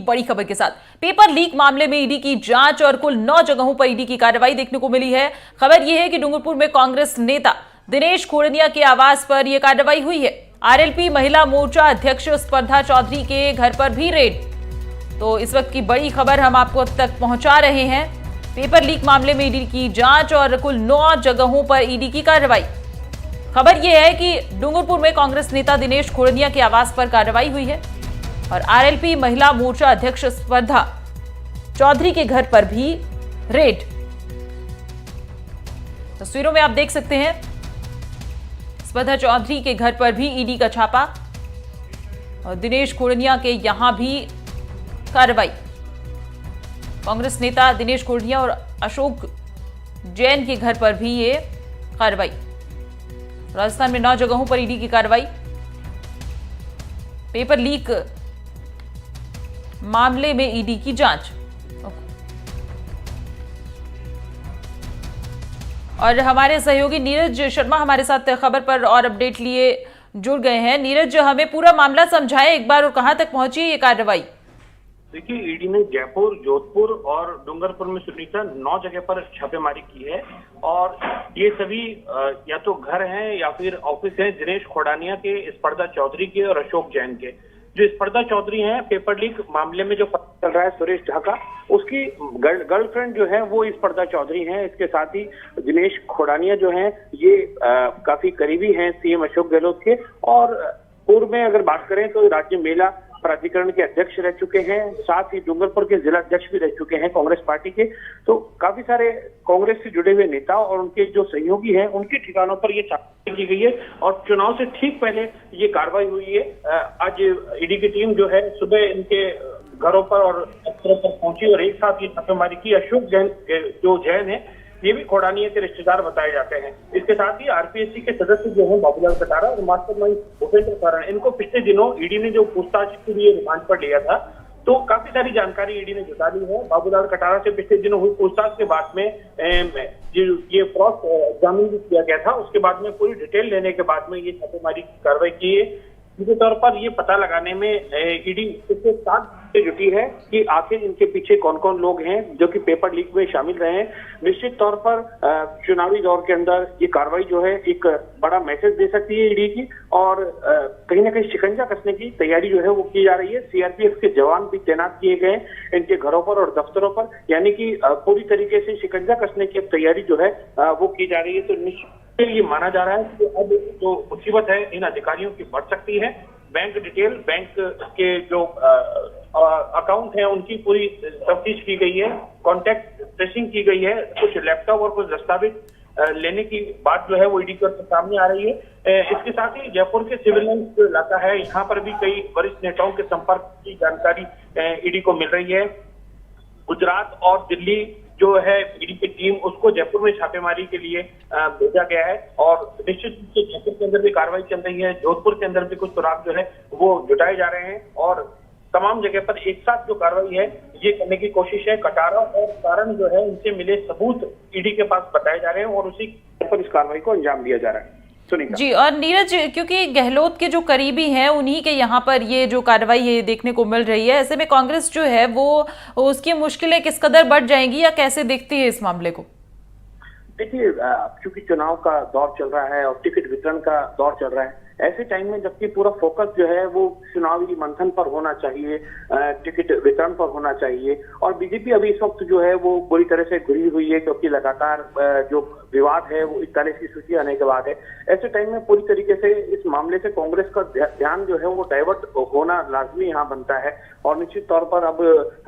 बड़ी खबर के साथ पेपर लीक मामले में ईडी की जांच और कुल 9 जगहों पर ईडी की कार्रवाई देखने को मिली है। खबर यह है कि डूंगरपुर में कांग्रेस नेता दिनेश खोड़निया के आवास पर यह कार्रवाई हुई है। आरएलपी महिला मोर्चा अध्यक्ष स्पर्धा चौधरी के घर पर भी रेड। तो इस वक्त की बड़ी खबर हम आपको अब तक पहुंचा रहे हैं। पेपर लीक मामले में ईडी की जांच और कुल 9 जगहों पर ईडी की कार्रवाई। खबर यह है कि डूंगरपुर में कांग्रेस नेता दिनेश खोड़निया के आवास पर कार्रवाई हुई है और आरएलपी महिला मोर्चा अध्यक्ष स्पर्धा चौधरी के घर पर भी रेड। तस्वीरों में आप देख सकते हैं स्पर्धा चौधरी के घर पर भी ईडी का छापा और दिनेश खोड़निया के यहां भी कार्रवाई। कांग्रेस नेता दिनेश खोड़निया और अशोक जैन के घर पर भी ये कार्रवाई। राजस्थान में 9 जगहों पर ईडी की कार्रवाई। पेपर लीक मामले में ईडी की जांच। और हमारे सहयोगी नीरज शर्मा हमारे साथ खबर पर और अपडेट लिए जुड़ गए हैं। नीरज, हमें पूरा मामला समझाएं एक बार और कहां तक पहुंची है ये कार्रवाई? देखिए, ईडी ने जयपुर, जोधपुर और डूंगरपुर में सुनीता 9 जगह पर छापेमारी की है और ये सभी या तो घर हैं या फिर ऑफिस हैं दिनेश खोड़निया के, स्पर्धा चौधरी के और अशोक जैन के। जो स्पर्धा चौधरी हैं, पेपर लीक मामले में जो पता चल रहा है सुरेश ढाका, उसकी गर्लफ्रेंड जो है वो स्पर्धा चौधरी हैं। इसके साथ ही दिनेश खोड़निया जो हैं ये काफी करीबी हैं सीएम अशोक गहलोत के और पूर्व में अगर बात करें तो राज्य मेला प्राधिकरण के अध्यक्ष रह चुके हैं, साथ ही डूंगरपुर के जिला अध्यक्ष भी रह चुके हैं कांग्रेस पार्टी के। तो काफी सारे कांग्रेस से जुड़े हुए नेता और उनके जो सहयोगी हैं उनके ठिकानों पर ये छापेमारी की गई है और चुनाव से ठीक पहले ये कार्रवाई हुई है। आज ईडी की टीम जो है सुबह इनके घरों पर और दफ्तरों पर पहुंची और एक साथ ये छापेमारी की। अशोक जैन जो जैन है ये भी खोड़निया के रिश्तेदार बताए जाते हैं। इसके साथ ही आरपीएससी के सदस्य जो हैं बाबूलाल कटारा और मास्टरमाइंड भूपेंद्र कारण, इनको पिछले दिनों ईडी ने जो पूछताछ के लिए रिमांड पर लिया था तो काफी सारी जानकारी ईडी ने जुटा ली है। बाबूलाल कटारा से पिछले दिनों हुई पूछताछ के बाद में ये क्रॉस एग्जामिन भी किया गया था। उसके बाद में पूरी डिटेल लेने के बाद में ये छापेमारी की कार्रवाई की है। सीधे तौर पर ये पता लगाने में ईडी इसके साथ जुटी है कि आखिर इनके पीछे कौन कौन लोग हैं जो कि पेपर लीक में शामिल रहे हैं। निश्चित तौर पर चुनावी दौर के अंदर ये कार्रवाई जो है एक बड़ा मैसेज दे सकती है ईडी की और कहीं ना कहीं शिकंजा कसने की तैयारी जो है वो की जा रही है। सीआरपीएफ के जवान भी तैनात किए गए इनके घरों पर और दफ्तरों पर, यानी कि पूरी तरीके से शिकंजा कसने की तैयारी जो है वो की जा रही है। तो निश्चित ये माना जा रहा है कि अब जो मुसीबत है इन अधिकारियों की बढ़ सकती है। बैंक डिटेल, बैंक के जो अकाउंट है उनकी पूरी तफ्तीश की गई है, कॉन्टैक्ट ट्रेसिंग की गई है, कुछ लैपटॉप और कुछ दस्तावेज लेने की बात जो है वो ईडी के सामने आ रही है। इसके साथ ही जयपुर के सिविल लाइन जो इलाका है यहाँ पर भी कई वरिष्ठ नेताओं के संपर्क की जानकारी ईडी को मिल रही है। गुजरात और दिल्ली जो है ईडी की टीम उसको जयपुर में छापेमारी के लिए भेजा गया है और निश्चित रूप से जयपुर के अंदर भी कार्रवाई चल रही है। जोधपुर के अंदर भी कुछ सुराग जो है वो जुटाए जा रहे हैं और तमाम जगह पर एक साथ जो कार्रवाई है ये करने की कोशिश है। कटारा और कारण जो है उनसे मिले सबूत ईडी के पास बताए जा रहे हैं और उसी पर इस कार्रवाई को अंजाम दिया जा रहा है। जी, और नीरज, क्योंकि गहलोत के जो करीबी हैं उन्हीं के यहाँ पर ये जो कार्रवाई है देखने को मिल रही है, ऐसे में कांग्रेस जो है वो उसकी मुश्किलें किस कदर बढ़ जाएंगी या कैसे देखती है इस मामले को? देखिए, चूंकि चुनाव का दौर चल रहा है और टिकट वितरण का दौर चल रहा है, ऐसे टाइम में जबकि पूरा फोकस जो है वो चुनावी मंथन पर होना चाहिए, टिकट वितरण पर होना चाहिए और बीजेपी अभी इस वक्त जो है वो पूरी तरह से घुरी हुई है क्योंकि लगातार जो विवाद है वो 41 की सूची आने के बाद है। ऐसे टाइम में पूरी तरीके से इस मामले से कांग्रेस का ध्यान जो है वो डाइवर्ट होना लाजमी यहाँ बनता है और निश्चित तौर पर अब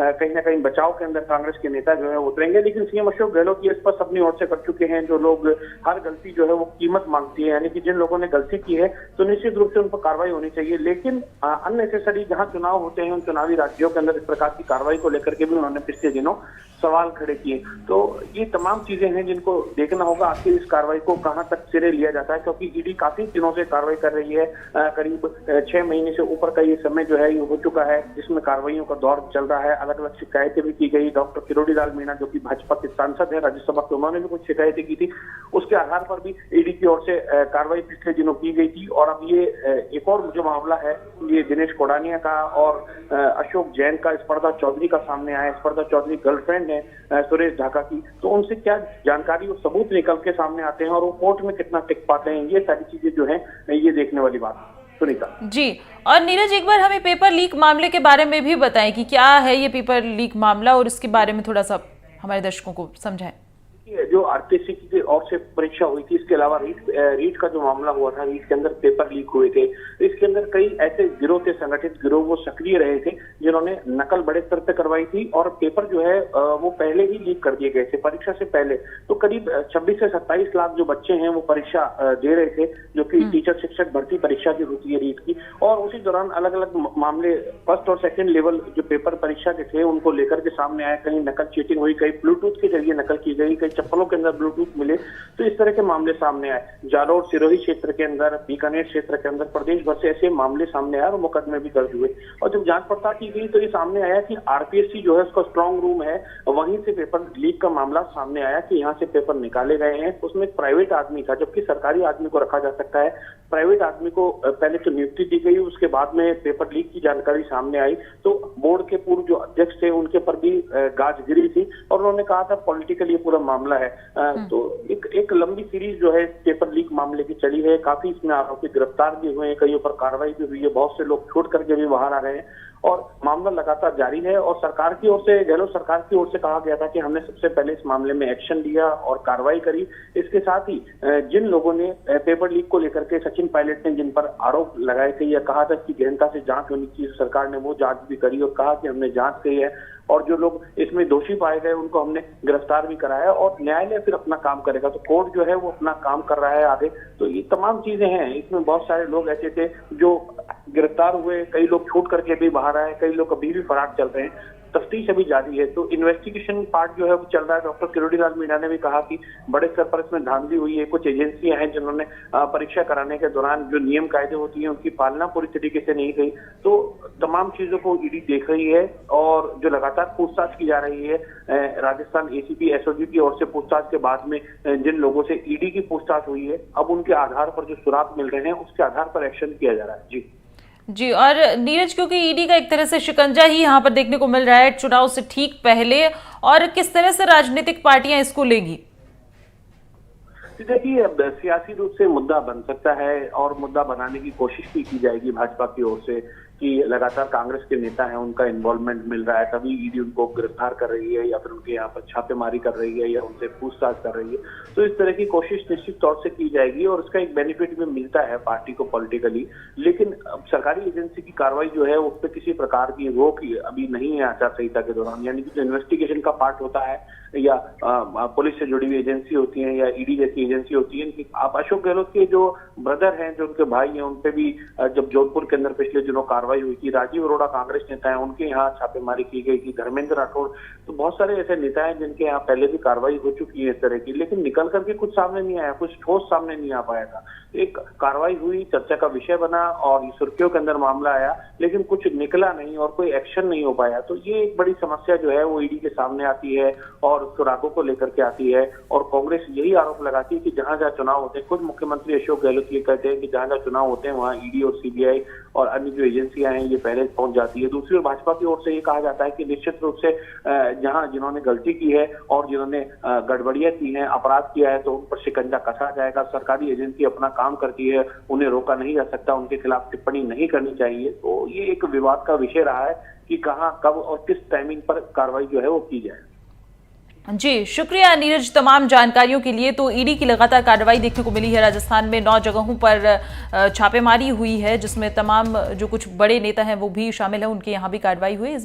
कहीं ना कहीं बचाव के अंदर कांग्रेस के नेता जो है उतरेंगे। लेकिन सीएम अशोक गहलोत ये स्पष्ट अपनी ओर से कर चुके हैं, जो लोग हर गलती जो है वो कीमत मांगती है, यानी कि जिन लोगों ने गलती की है तो निश्चित रूप से उन पर कार्रवाई होनी चाहिए। लेकिन अननेसेसरी जहां चुनाव होते हैं उन चुनावी राज्यों के अंदर इस प्रकार की कार्रवाई को लेकर के भी उन्होंने पिछले दिनों सवाल खड़े किए। तो ये तमाम चीजें हैं जिनको देखना होगा आखिर इस कार्रवाई को कहां तक सिरे लिया जाता है, क्योंकि ईडी काफी दिनों से कार्रवाई कर रही है। करीब 6 महीने से ऊपर का ये समय जो है ये हो चुका है जिसमें कार्रवाइयों का दौर चल रहा है। अलग अलग शिकायतें भी की गई। डॉक्टर किरोड़ी लाल मीणा जो कि भाजपा के सांसद है राज्यसभा के, उन्होंने भी कुछ शिकायतें की थी। उसके आधार पर भी ईडी की ओर से कार्रवाई पिछले दिनों की गई थी और और अब ये एक और जो मामला है ये दिनेश कोडानिया का और अशोक जैन का, स्पर्धा चौधरी का सामने आया। स्पर्धा चौधरी गर्लफ्रेंड है सुरेश ढाका की, तो उनसे क्या जानकारी और सबूत निकल के सामने आते हैं और वो कोर्ट में कितना टिक पाते हैं, ये सारी चीजें जो है ये देखने वाली बात है। सुनीता जी, और नीरज एक बार हमें पेपर लीक मामले के बारे में भी बताएं कि क्या है ये पेपर लीक मामला और इसके बारे में थोड़ा सा हमारे दर्शकों को समझाएं। जो आरपीएससी की ओर से परीक्षा हुई थी, इसके अलावा रीट का जो मामला हुआ था, रीट के अंदर पेपर लीक हुए थे। इसके अंदर कई ऐसे गिरोह थे, संगठित गिरोह वो सक्रिय रहे थे जिन्होंने नकल बड़े स्तर पर करवाई थी और पेपर जो है वो पहले ही लीक कर दिए गए थे परीक्षा से पहले। तो करीब 26 से 27 लाख जो बच्चे हैं वो परीक्षा दे रहे थे, जो कि टीचर शिक्षक भर्ती परीक्षा जो होती है रीट की। और उसी दौरान अलग अलग मामले फर्स्ट और सेकेंड लेवल जो पेपर परीक्षा के थे उनको लेकर के सामने आए। कहीं नकल चीटिंग हुई, कहीं ब्लूटूथ के जरिए नकल की गई, कहीं चप्पलों के अंदर ब्लूटूथ मिले, तो इस तरह के मामले सामने आए। जालोर सिरोही क्षेत्र के अंदर, बीकानेर क्षेत्र के अंदर प्रदेश भर से ऐसे मामले सामने आए और मुकदमे भी दर्ज हुए। और जब जांच पड़ताल की गई तो ये सामने आया कि आरपीएससी जो है उसका स्ट्रांग रूम है, वहीं से पेपर लीक का मामला सामने आया कि यहाँ से पेपर निकाले गए हैं। उसमें एक प्राइवेट आदमी था, जबकि सरकारी आदमी को रखा जा सकता है। प्राइवेट आदमी को पहले तो नियुक्ति दी गई, उसके बाद में पेपर लीक की जानकारी सामने आई तो बोर्ड के पूर्व जो अध्यक्ष थे उनके पर भी गाज गिरी थी और उन्होंने कहा था पॉलिटिकल ये पूरा मामला है। तो एक लंबी सीरीज जो है पेपर लीक मामले की चली है। काफी इसमें आरोपी गिरफ्तार भी हुए हैं, कईयों पर कार्रवाई भी हुई है, बहुत से लोग छूट करके भी बाहर आ रहे हैं और मामला लगातार जारी है। और सरकार की ओर से, गहलोत सरकार की ओर से कहा गया था कि हमने सबसे पहले इस मामले में एक्शन लिया और कार्रवाई करी। इसके साथ ही जिन लोगों ने पेपर लीक को लेकर के, सचिन पायलट ने जिन पर आरोप लगाए थे या कहा था कि गहनता से जांच होनी चाहिए, सरकार ने वो जांच भी करी और कहा कि हमने जांच की है और जो लोग इसमें दोषी पाए गए उनको हमने गिरफ्तार भी कराया और न्यायालय फिर अपना काम करेगा। तो कोर्ट जो है वो अपना काम कर रहा है आगे। तो ये तमाम चीजें हैं। इसमें बहुत सारे लोग ऐसे थे जो गिरफ्तार हुए, कई लोग छूट करके भी बाहर आए, कई लोग अभी भी फरार चल रहे हैं। तफ्तीश अभी जारी है, तो इन्वेस्टिगेशन पार्ट जो है वो चल रहा है। डॉक्टर किरोड़ी लाल मीणा ने भी कहा कि बड़े स्तर पर इसमें धांधली हुई है। कुछ एजेंसियां हैं जिन्होंने परीक्षा कराने के दौरान जो नियम कायदे होती हैं उनकी पालना पूरी तरीके से नहीं की। तो तमाम चीजों को ईडी देख रही है और जो लगातार पूछताछ की जा रही है, राजस्थान एसीपी एसओजी की ओर से पूछताछ के बाद में जिन लोगों से ईडी की पूछताछ हुई है, अब उनके आधार पर जो सुराग मिल रहे हैं उसके आधार पर एक्शन किया जा रहा है। जी, और नीरज क्योंकि ईडी का एक तरह से शिकंजा ही यहाँ पर देखने को मिल रहा है चुनाव से ठीक पहले, और किस तरह से राजनीतिक पार्टियां इसको लेंगी? देखिए, सियासी रूप से मुद्दा बन सकता है और मुद्दा बनाने की कोशिश भी की जाएगी भाजपा की ओर से कि लगातार कांग्रेस के नेता हैं उनका इन्वॉल्वमेंट मिल रहा है, तभी ईडी उनको गिरफ्तार कर रही है या फिर उनके यहाँ पर छापेमारी कर रही है या उनसे पूछताछ कर रही है। तो इस तरह की कोशिश निश्चित तौर से की जाएगी और उसका एक बेनिफिट भी मिलता है पार्टी को पॉलिटिकली। लेकिन सरकारी एजेंसी की कार्रवाई जो है उस पर किसी प्रकार की रोक अभी नहीं है आचार संहिता के दौरान। यानी कि जो इन्वेस्टिगेशन का पार्ट होता है या पुलिस से जुड़ी हुई एजेंसी होती है या ईडी जैसी एजेंसी होती है, आप अशोक गहलोत के जो ब्रदर हैं, जो उनके भाई हैं, उनपे भी जब जोधपुर के अंदर पिछले दिनों कार्रवाई हुई थी, राजीव अरोड़ा कांग्रेस नेता है, उनके यहाँ छापेमारी की गई थी, धर्मेंद्र राठौड़, तो बहुत सारे ऐसे नेता हैं जिनके यहाँ पहले भी कार्रवाई हो चुकी है इस तरह की, लेकिन निकल करके कुछ सामने नहीं आया, कुछ ठोस सामने नहीं आ पाया था। एक कार्रवाई हुई, चर्चा का विषय बना और सुर्खियों के अंदर मामला आया, लेकिन कुछ निकला नहीं और कोई एक्शन नहीं हो पाया। तो ये एक बड़ी समस्या जो है वो ईडी के सामने आती है और सुरागों को लेकर के आती है और कांग्रेस यही आरोप लगाती है कि जहां जहां चुनाव होते हैं, खुद मुख्यमंत्री अशोक गहलोत ये कहते हैं कि जहां जहां चुनाव होते हैं वहां ईडी और सीबीआई और अन्य जो एजेंसियां हैं ये पहले पहुंच जाती है। दूसरी ओर भाजपा की ओर से ये कहा जाता है कि निश्चित रूप से जिन्होंने गलती की है और जिन्होंने गड़बड़ियां की हैं, अपराध किया है, तो उन पर शिकंजा कसा जाएगा। सरकारी एजेंसी अपना काम करती है, उन्हें रोका नहीं जा सकता, उनके खिलाफ टिप्पणी नहीं करनी चाहिए। तो ये एक विवाद का विषय रहा है कि कहां, कब और किस टाइमिंग पर कार्रवाई जो है वो की जाए। जी, शुक्रिया नीरज तमाम जानकारियों के लिए। तो ईडी की लगातार कार्रवाई देखने को मिली है। राजस्थान में 9 जगहों पर छापेमारी हुई है जिसमें तमाम जो कुछ बड़े नेता हैं वो भी शामिल हैं, उनके यहाँ भी कार्रवाई हुई।